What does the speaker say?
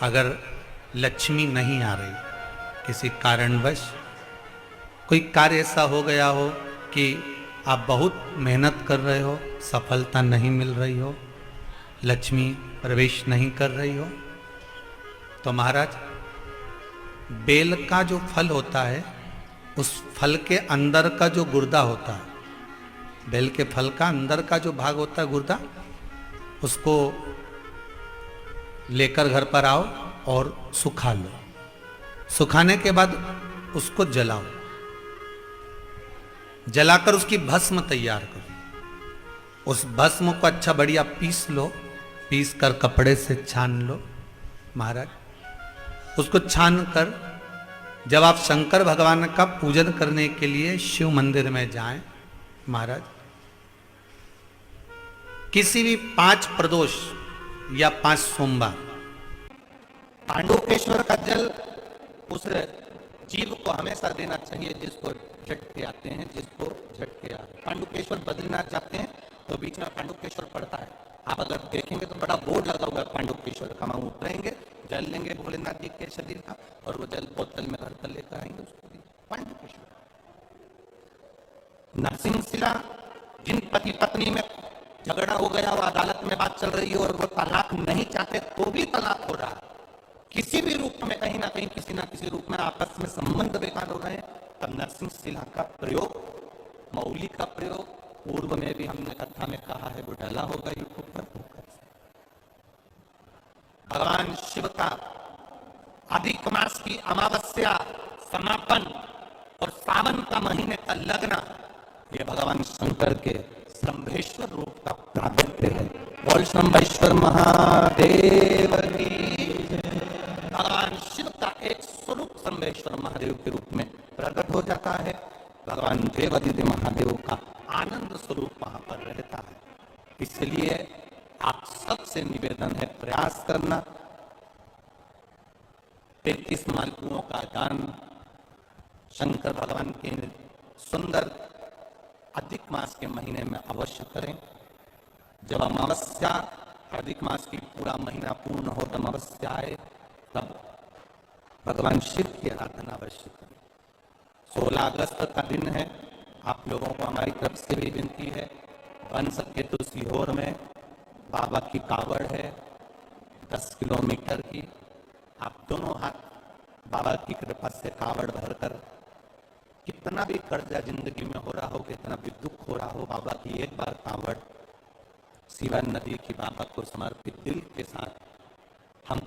अगर लक्ष्मी नहीं आ रही, किसी कारणवश कोई कार्य ऐसा हो गया हो कि आप बहुत मेहनत कर रहे हो, सफलता नहीं मिल रही हो, लक्ष्मी प्रवेश नहीं कर रही हो, तो महाराज बेल का जो फल होता है, उस फल के अंदर का जो गुर्दा होता है, बेल के फल का अंदर का जो भाग होता है गुर्दा, उसको लेकर घर पर आओ और सुखा लो। सुखाने के बाद उसको जलाओ, जलाकर उसकी भस्म तैयार करो। उस भस्म को अच्छा बढ़िया पीस लो, पीस कर कपड़े से छान लो महाराज। उसको छान कर जब आप शंकर भगवान का पूजन करने के लिए शिव मंदिर में जाएं महाराज, किसी भी 5 प्रदोष या 5 सोमवार पांडुकेश्वर का जल उस जीव को हमेशा देना चाहिए जिसको झटके आते हैं, जिसको झटके आते हैं। पांडुकेश्वर बद्रीनाथ जाते हैं तो बीच में पांडुकेश्वर पड़ता है, आप अगर देखेंगे तो बड़ा बोर्ड लगा हुआ है पांडुकेश्वर का। वहां उतरेंगे, जल लेंगे भोलेनाथ जी के शरीर का और वो जल बोतल में भरकर लेकर आएंगे उसको। पांडुकेश्वर नरसिंहशिला, जिन पति पत्नी में झगड़ा हो गया, वो अदालत में बात चल रही है और वो तलाक नहीं चाहते तो भी तलाक हो रहा है, किसी भी रूप में कहीं ना कहीं किसी ना किसी रूप में आपस में संबंध बेकार हो रहे हैं, तब नरसिंहशिला का प्रयोग, मौली का प्रयोग पूर्व में भी हमने कथा में कहा है, वो डाला होगा यूट्यूब पर। भगवान शिव का अधिक मास की अमावस्या समापन और सावन का महीने का लग्न, ये भगवान शंकर के शंभेश्वर रूप का प्रागट्य है। बोल शंभेश्वर महादेव की। भगवान शिव का एक स्वरूप शंभेश्वर महादेव के रूप में प्रकट हो जाता है। भगवान देवादिदेव महादेव का आनंद स्वरूप वहां पर रहता है। इसलिए आप सबसे निवेदन है, प्रयास करना 33 मालपुओं का दान शंकर भगवान के सुंदर अधिक मास के महीने में अवश्य करें। जब अमावस्या, अधिक मास की पूरा महीना पूर्ण हो, तब अमावस्या आए, तब भगवान शिव की आराधना अवश्य करें। 16 अगस्त का दिन है, आप लोगों को हमारी तरफ से भी विनती है, बन सके तो सीहोर में बाबा की कावड़ है 10 किलोमीटर की, आप दोनों हाथ बाबा की कृपा से कावड़ भरकर, कितना भी कर्जा जिंदगी में हो रहा हो, कितना भी दुख हो रहा हो, बाबा की एक बार कावड़ सीवन नदी की बाबा को समर्पित दिल के साथ हम